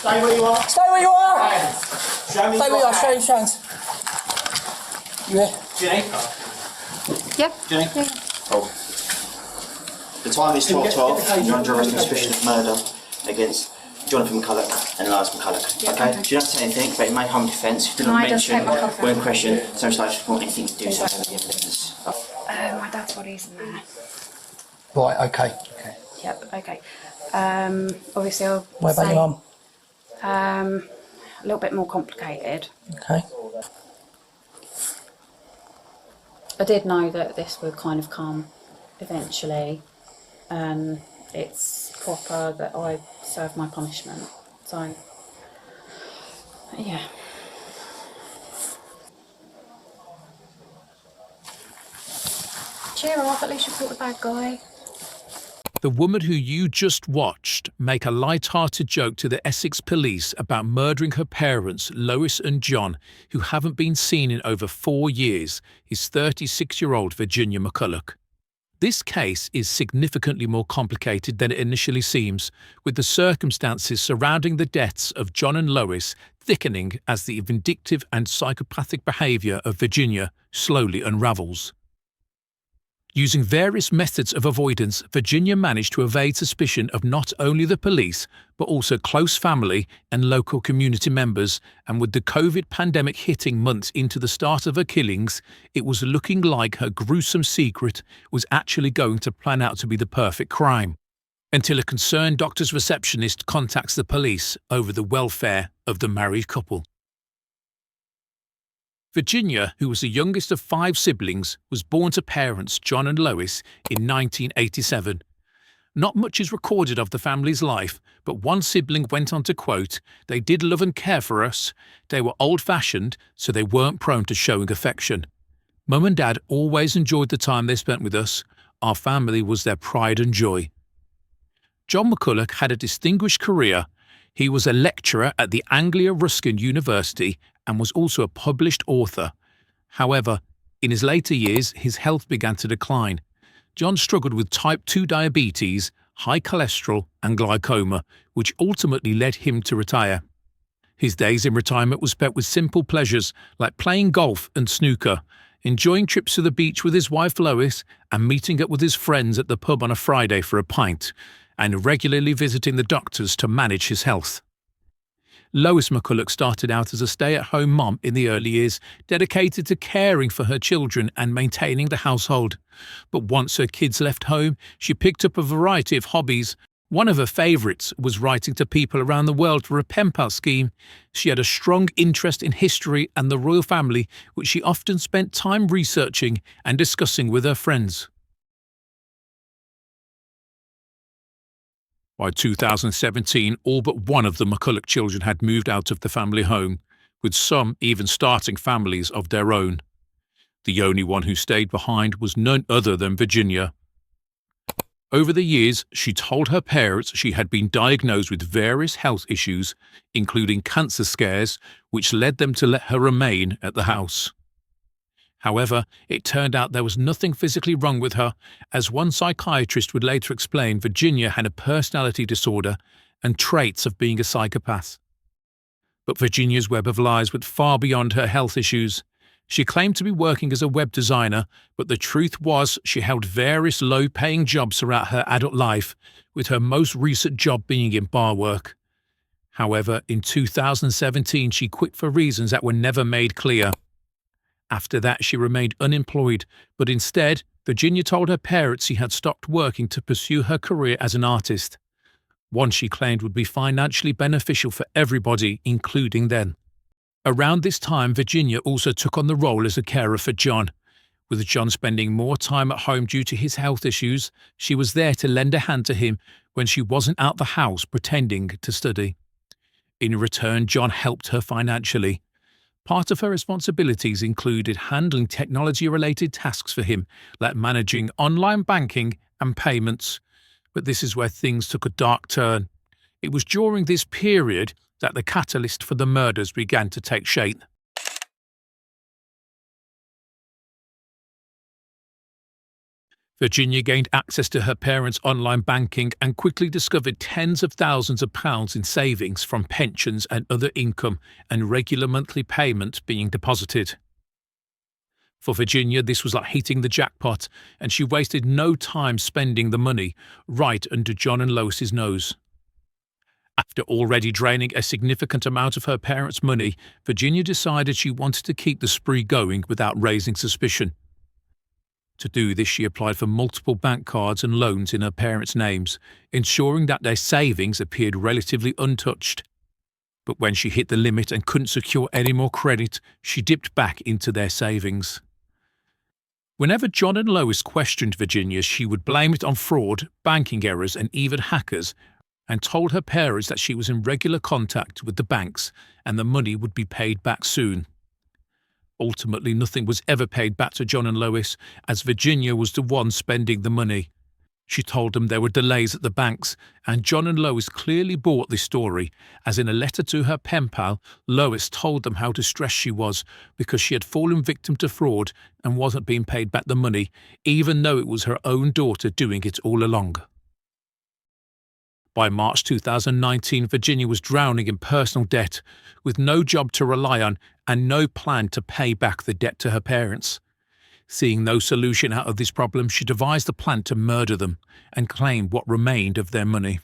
Stay where you are. Stay where you are. Hands. Show me Stay where you are. Show your hands. You here? Jenny? Yeah. Jenny? Yeah. Cool. The time is 12:12. You're under arrest on suspicion of murder against Jonathan McCullough and Lois McCullough. Yeah, Okay? okay. You don't have to say anything, but in my home defence, you do No, not I just mention take my coffee. when questioned, so much like want anything to do so with the evidence. My dad's body's in there. Right. Okay. Yep. Okay. Obviously, I'll What about say, your mum? a little bit more complicated. Okay. I did know that this would kind of come eventually. It's proper that I serve my punishment. So, yeah. Cheer up, at least you caught the bad guy. The woman who you just watched make a light-hearted joke to the Essex police about murdering her parents, Lois and John, who haven't been seen in over 4 years, is 36-year-old Virginia McCullough. This case is significantly more complicated than it initially seems, with the circumstances surrounding the deaths of John and Lois thickening as the vindictive and psychopathic behaviour of Virginia slowly unravels. Using various methods of avoidance, Virginia managed to evade suspicion of not only the police, but also close family and local community members, and with the COVID pandemic hitting months into the start of her killings, it was looking like her gruesome secret was actually going to plan out to be the perfect crime. Until a concerned doctor's receptionist contacts the police over the welfare of the married couple. Virginia, who was the youngest of 5 siblings, was born to parents John and Lois in 1987. Not much is recorded of the family's life, but one sibling went on to quote, "They did love and care for us. They were old-fashioned, so they weren't prone to showing affection. Mum and Dad always enjoyed the time they spent with us. Our family was their pride and joy." John McCullough had a distinguished career. He was a lecturer at the Anglia Ruskin University and was also a published author. However, in his later years, his health began to decline. John struggled with type 2 diabetes, high cholesterol and glaucoma, which ultimately led him to retire. His days in retirement were spent with simple pleasures like playing golf and snooker, enjoying trips to the beach with his wife Lois, and meeting up with his friends at the pub on a Friday for a pint, and regularly visiting the doctors to manage his health. Lois McCullough started out as a stay-at-home mom in the early years, dedicated to caring for her children and maintaining the household. But once her kids left home, she picked up a variety of hobbies. One of her favourites was writing to people around the world for a pen pal scheme. She had a strong interest in history and the royal family, which she often spent time researching and discussing with her friends. By 2017, all but one of the McCullough children had moved out of the family home, with some even starting families of their own. The only one who stayed behind was none other than Virginia. Over the years, she told her parents she had been diagnosed with various health issues, including cancer scares, which led them to let her remain at the house. However, it turned out there was nothing physically wrong with her, as one psychiatrist would later explain Virginia had a personality disorder and traits of being a psychopath. But Virginia's web of lies went far beyond her health issues. She claimed to be working as a web designer, but the truth was she held various low-paying jobs throughout her adult life, with her most recent job being in bar work. However, in 2017 she quit for reasons that were never made clear. After that, she remained unemployed, but instead, Virginia told her parents she had stopped working to pursue her career as an artist. One she claimed would be financially beneficial for everybody, including them. Around this time, Virginia also took on the role as a carer for John. With John spending more time at home due to his health issues, she was there to lend a hand to him when she wasn't out the house pretending to study. In return, John helped her financially. Part of her responsibilities included handling technology-related tasks for him, like managing online banking and payments. But this is where things took a dark turn. It was during this period that the catalyst for the murders began to take shape. Virginia gained access to her parents' online banking and quickly discovered tens of thousands of pounds in savings from pensions and other income and regular monthly payments being deposited. For Virginia, this was like hitting the jackpot, and she wasted no time spending the money right under John and Lois's nose. After already draining a significant amount of her parents' money, Virginia decided she wanted to keep the spree going without raising suspicion. To do this, she applied for multiple bank cards and loans in her parents' names, ensuring that their savings appeared relatively untouched. But when she hit the limit and couldn't secure any more credit, she dipped back into their savings. Whenever John and Lois questioned Virginia, she would blame it on fraud, banking errors, and even hackers, and told her parents that she was in regular contact with the banks and the money would be paid back soon. Ultimately, nothing was ever paid back to John and Lois, as Virginia was the one spending the money. She told them there were delays at the banks, and John and Lois clearly bought this story, as in a letter to her pen pal, Lois told them how distressed she was because she had fallen victim to fraud and wasn't being paid back the money, even though it was her own daughter doing it all along. By March 2019, Virginia was drowning in personal debt, with no job to rely on and no plan to pay back the debt to her parents. Seeing no solution out of this problem, she devised a plan to murder them and claim what remained of their money,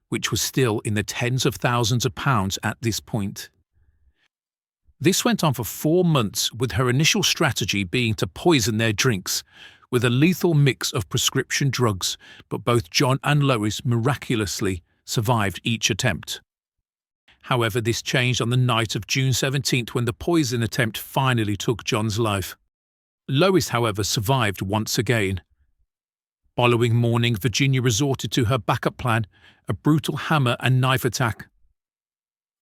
which was still in the tens of thousands of pounds at this point. This went on for 4 months, with her initial strategy being to poison their drinks with a lethal mix of prescription drugs, but both John and Lois miraculously survived each attempt. However, this changed on the night of June 17th when the poison attempt finally took John's life. Lois, however, survived once again. Following morning, Virginia resorted to her backup plan, a brutal hammer and knife attack.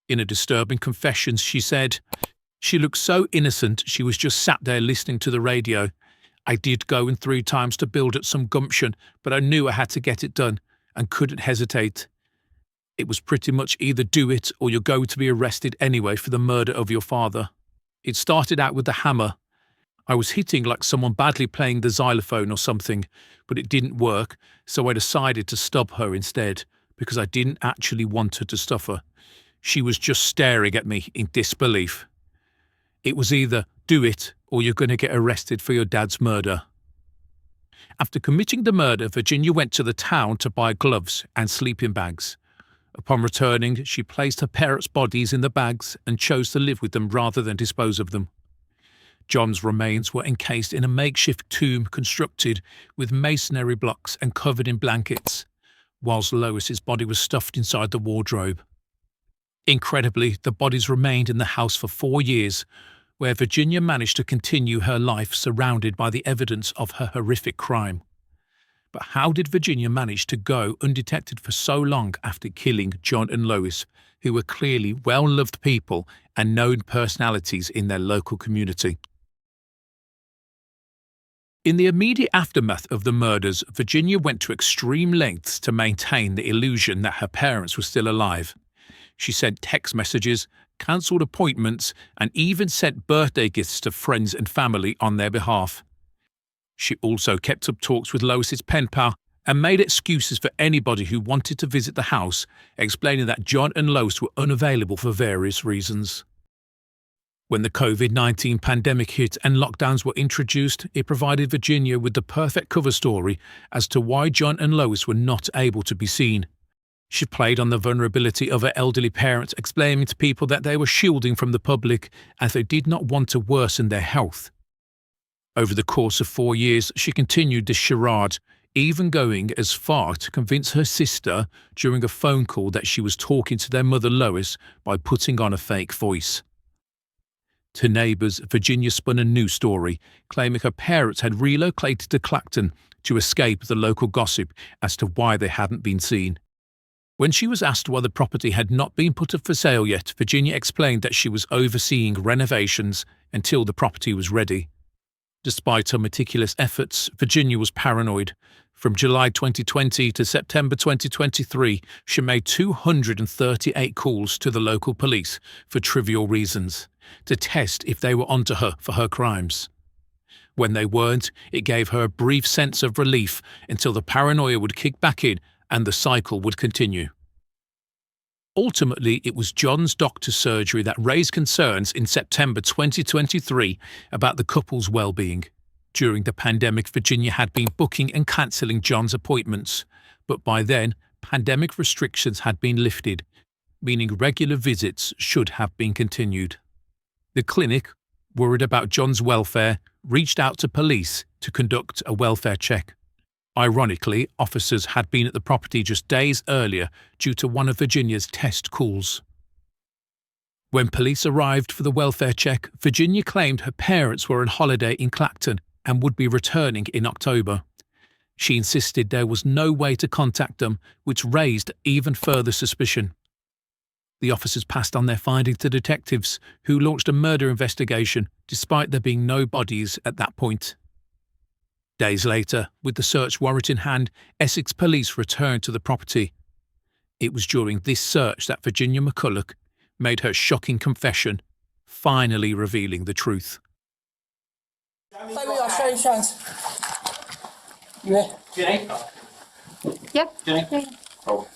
In a disturbing confession, she said, "She looked so innocent, she was just sat there listening to the radio. I did go in 3 times to build up some gumption, but I knew I had to get it done and couldn't hesitate. It was pretty much either do it or you're going to be arrested anyway for the murder of your father. It started out with the hammer. I was hitting like someone badly playing the xylophone or something, but it didn't work, so I decided to stop her instead, because I didn't actually want her to suffer. She was just staring at me in disbelief. It was either do it or you're going to get arrested for your dad's murder." After committing the murder, Virginia went to the town to buy gloves and sleeping bags. Upon returning, she placed her parents' bodies in the bags and chose to live with them rather than dispose of them. John's remains were encased in a makeshift tomb constructed with masonry blocks and covered in blankets, whilst Lois's body was stuffed inside the wardrobe. Incredibly, the bodies remained in the house for 4 years, where Virginia managed to continue her life surrounded by the evidence of her horrific crime. But how did Virginia manage to go undetected for so long after killing John and Lois, who were clearly well-loved people and known personalities in their local community? In the immediate aftermath of the murders, Virginia went to extreme lengths to maintain the illusion that her parents were still alive. She sent text messages, cancelled appointments, and even sent birthday gifts to friends and family on their behalf. She also kept up talks with Lois's pen pal and made excuses for anybody who wanted to visit the house, explaining that John and Lois were unavailable for various reasons. When the COVID-19 pandemic hit and lockdowns were introduced, it provided Virginia with the perfect cover story as to why John and Lois were not able to be seen. She played on the vulnerability of her elderly parents, explaining to people that they were shielding from the public as they did not want to worsen their health. Over the course of 4 years, she continued this charade, even going as far to convince her sister during a phone call that she was talking to their mother Lois by putting on a fake voice. To neighbours, Virginia spun a new story, claiming her parents had relocated to Clacton to escape the local gossip as to why they hadn't been seen. When she was asked why the property had not been put up for sale yet, Virginia explained that she was overseeing renovations until the property was ready. Despite her meticulous efforts, Virginia was paranoid. From July 2020 to September 2023, she made 238 calls to the local police for trivial reasons, to test if they were onto her for her crimes. When they weren't, it gave her a brief sense of relief until the paranoia would kick back in and the cycle would continue. Ultimately, it was John's doctor's surgery that raised concerns in September 2023 about the couple's well-being. During the pandemic, Virginia had been booking and cancelling John's appointments, but by then, pandemic restrictions had been lifted, meaning regular visits should have been continued. The clinic, worried about John's welfare, reached out to police to conduct a welfare check. Ironically, officers had been at the property just days earlier due to one of Virginia's test calls. When police arrived for the welfare check, Virginia claimed her parents were on holiday in Clacton and would be returning in October. She insisted there was no way to contact them, which raised even further suspicion. The officers passed on their findings to detectives, who launched a murder investigation, despite there being no bodies at that point. Days later, with the search warrant in hand, Essex police returned to the property. It was during this search that Virginia McCullough made her shocking confession, finally revealing the truth. Baby, I'll show you chance. You here? Jenny? Yep. Jenny? Yeah. Oh.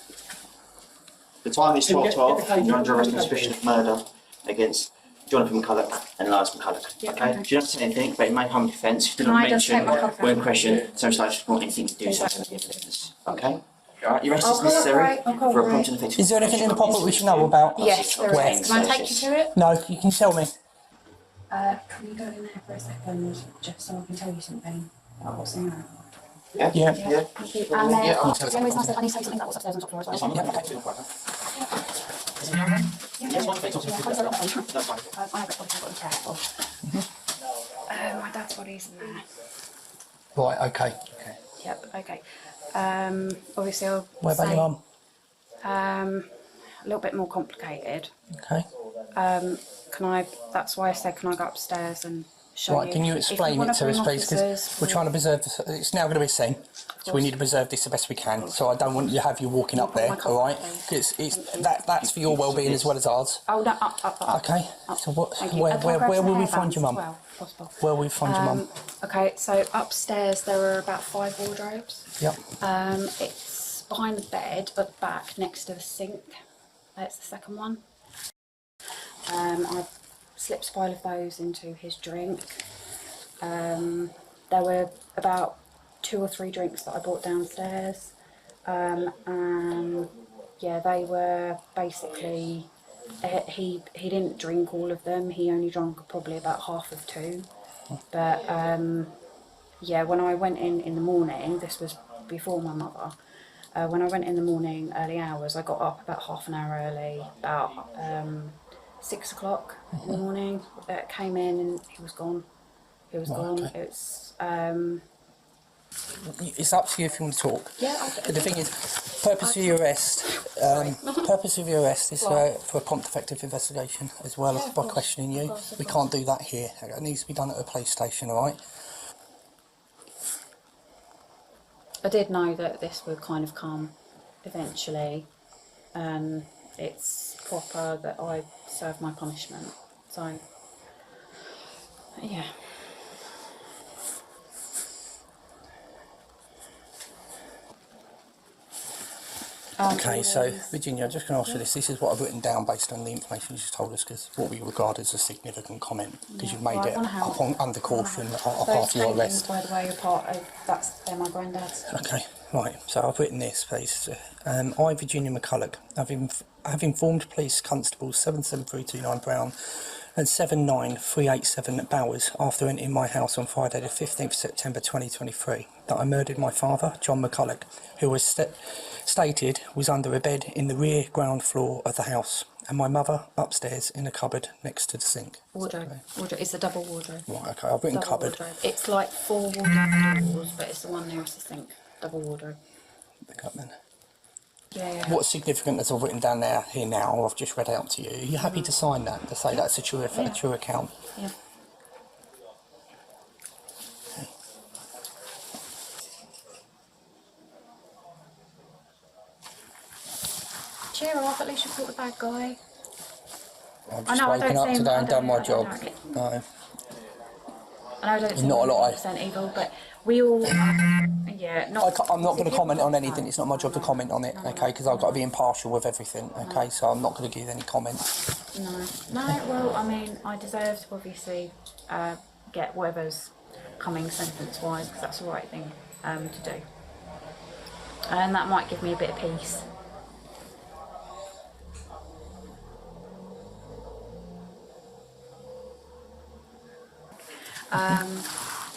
The time is 12:12. You're under arrest on suspicion of murder against Jonathan McCullough and Lois McCullough. Yeah, Okay? okay. Do you have to say anything, but it may come defence if you do Can not I just mention take my cup when out? questioned, so it's like you want anything to do so with the evidence. Okay? Alright, your arrest I'll is necessary cooperate, I'll for a prompt cooperate. and effective. Is there anything in the pocket we should know about? Yes, there Where? is. Can I take you to it? No, you can tell me. Can you go in there for a second, just so I can tell you something about what's in there? Yeah? Yeah. Yeah. Thank you. And then, Yeah, I'll the only reason I said I need to say something about what's upstairs and top floor as well. Yeah, okay. Yes, one thing. That's fine. I have got body careful. My dad's body's in there. Right, okay. Yep, okay. Obviously I'll What about say, your mum? a little bit more complicated. Okay. That's why I said, can I go upstairs and show Right, you? can you If explain wanna it to bring us, please? Because officers, we're trying to preserve this. It's now going to be seen, so we need to preserve this the best we can. So I don't want you to have you walking up there, all right? Because that's for your well-being as well as ours. Oh, no, up. Okay. So what? Thank you. Where Can I grab will some we hairbands find your as mum? well, if possible? Where will we find your mum? Okay, so upstairs there are about 5 wardrobes. Yep. It's behind the bed at the back next to the sink. That's the second one. I've slipped a pile of those into his drink. There were about 2 or 3 drinks that I brought downstairs. And yeah, they were basically, he didn't drink all of them. He only drank probably about half of 2. But yeah, when I went in the morning, this was before my mother. When I went in the morning, early hours, I got up about half an hour early, about 6 o'clock in the morning. Came in and he was gone. He was gone. Okay. It's It's up to you if you want to talk. yeah. The thing is, purpose of your arrest. Purpose of your arrest is for a prompt, effective investigation, as well as by questioning you. We can't do that here. It needs to be done at a police station, all right? I did know that this would kind of come eventually, and it's proper that I serve my punishment. So yeah. Okay, so Virginia, I'm just going to ask you this. This is what I've written down based on the information you just told us, because what we regard as a significant comment, because you've made Well, I it wanna help. upon under caution Those after your paintings, arrest. by the way, are part of they're my granddad's. Okay, right. So I've written this, please. I, Virginia McCullough, have informed Police Constables 77329 Brown and 79387 Bowers after entering my house on Friday the 15th September 2023 that I murdered my father, John McCullough, who was stated was under a bed in the rear ground floor of the house, and my mother upstairs in a cupboard next to the sink. Wardrobe. It's a double wardrobe. Right, okay, I've written Double cupboard. wardrobe. It's like 4 wardrobe doors, but it's the one nearest the sink. Double wardrobe. Pick up then. Yeah. What's significant as I've written down there here now, I've just read out to you. Are you happy to sign that, to say that's a true account? Yeah. Cheer up, at least you caught the bad guy. I've I just know, I woken don't up seem- today I and don't- done my I don't job. like it. No. I know I don't seem Not a lot, 100% evil, but we all, yeah, not. I'm not going to comment on anything. It's not my job to comment on it, okay? Because I've got to be impartial with everything, okay? So I'm not going to give any comments. No, well, I mean, I deserve to obviously get whatever's coming sentence-wise, because that's the right thing to do. And that might give me a bit of peace.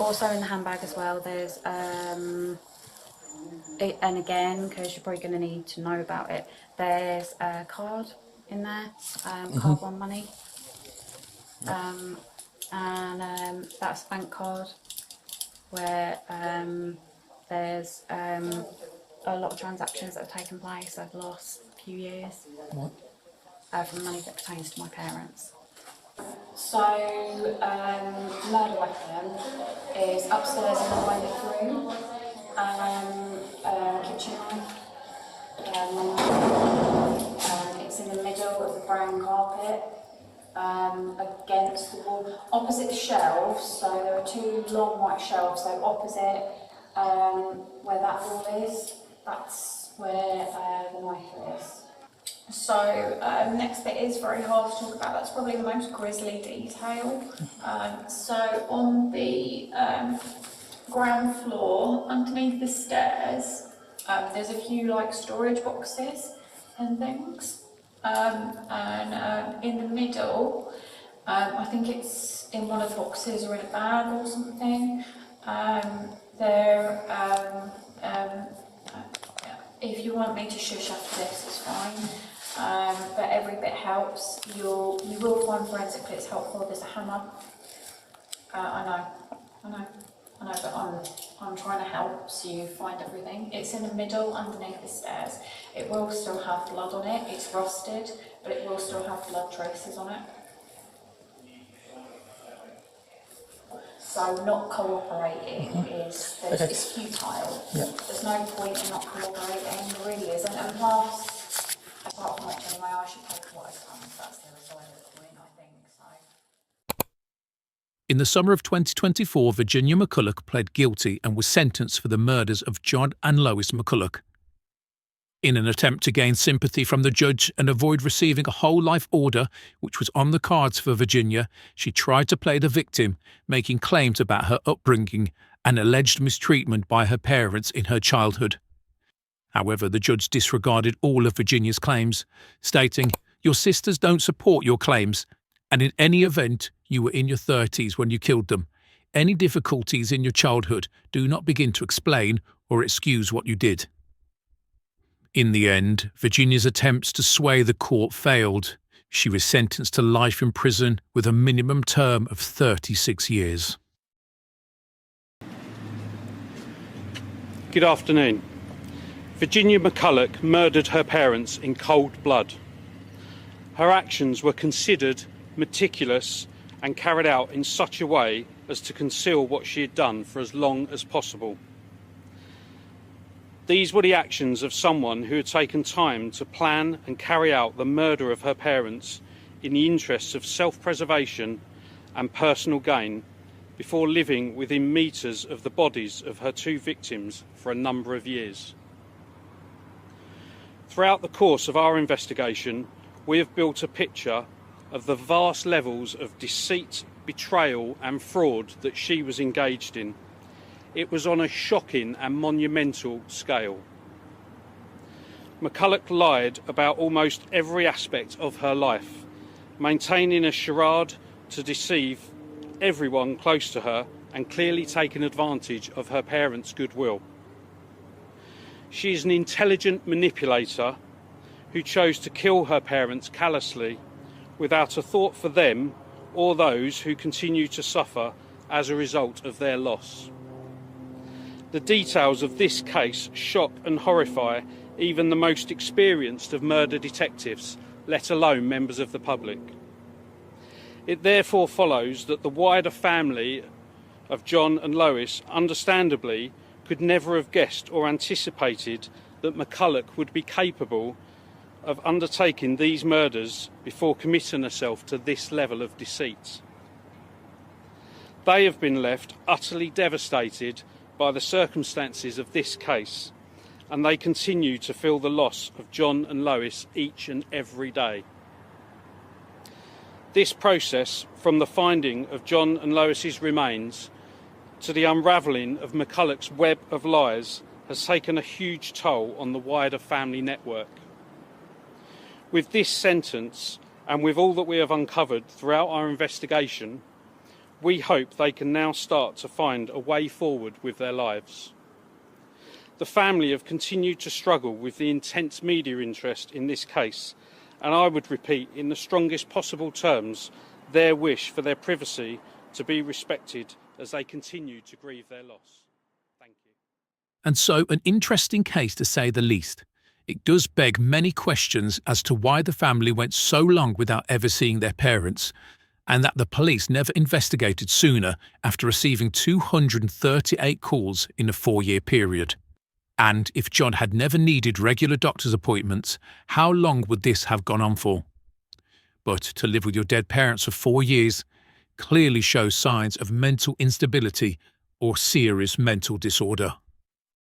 Also in the handbag as well, there's, and again, because you're probably going to need to know about it, there's a card in there, card one money, and that's a bank card where there's a lot of transactions that have taken place over the last few years from money that pertains to my parents. So, murder weapon is upstairs in the toilet room, kitchen knife, it's in the middle of the brown carpet, against the wall, opposite the shelves, so there are two long white shelves, so opposite where that wall is, that's where the knife is. So next bit is very hard to talk about. That's probably the most grisly detail. So on the ground floor, underneath the stairs, there's a few like storage boxes and things. And in the middle, I think it's in one of the boxes or in a bag or something. If you want me to shush after this, it's fine. But every bit helps. You will find forensic clips helpful. There's a hammer. I know, but I'm trying to help so you find everything. It's in the middle, underneath the stairs. It will still have blood on it. It's rusted, but it will still have blood traces on it. So not cooperating is it's futile. Yeah. There's no point in not cooperating, there really isn't. And plus, apart from which anyway, I should pay for what I've done. That's the other side of the coin, I think. So. In the summer of 2024, Virginia McCullough pled guilty and was sentenced for the murders of John and Lois McCullough. In an attempt to gain sympathy from the judge and avoid receiving a whole life order, which was on the cards for Virginia, she tried to play the victim, making claims about her upbringing and alleged mistreatment by her parents in her childhood. However, the judge disregarded all of Virginia's claims, stating, "Your sisters don't support your claims, and in any event, you were in your 30s when you killed them. Any difficulties in your childhood do not begin to explain or excuse what you did." In the end, Virginia's attempts to sway the court failed. She was sentenced to life in prison with a minimum term of 36 years. Good afternoon. Virginia McCullough murdered her parents in cold blood. Her actions were considered meticulous and carried out in such a way as to conceal what she had done for as long as possible. These were the actions of someone who had taken time to plan and carry out the murder of her parents in the interests of self-preservation and personal gain before living within metres of the bodies of her two victims for a number of years. Throughout the course of our investigation, we have built a picture of the vast levels of deceit, betrayal and fraud that she was engaged in. It was on a shocking and monumental scale. McCullough lied about almost every aspect of her life, maintaining a charade to deceive everyone close to her and clearly taking advantage of her parents' goodwill. She is an intelligent manipulator who chose to kill her parents callously without a thought for them or those who continue to suffer as a result of their loss. The details of this case shock and horrify even the most experienced of murder detectives, let alone members of the public. It therefore follows that the wider family of John and Lois, understandably, could never have guessed or anticipated that McCullough would be capable of undertaking these murders before committing herself to this level of deceit. They have been left utterly devastated by the circumstances of this case, and they continue to feel the loss of John and Lois each and every day. This process, from the finding of John and Lois's remains to the unravelling of McCullough's web of lies, has taken a huge toll on the wider family network. With this sentence, and with all that we have uncovered throughout our investigation, we hope they can now start to find a way forward with their lives. The family have continued to struggle with the intense media interest in this case, and I would repeat in the strongest possible terms their wish for their privacy to be respected as they continue to grieve their loss. Thank you. And so, an interesting case to say the least. It does beg many questions as to why the family went so long without ever seeing their parents, and that the police never investigated sooner after receiving 238 calls in a 4-year period. And if John had never needed regular doctor's appointments, how long would this have gone on for? But to live with your dead parents for 4 years clearly shows signs of mental instability or serious mental disorder.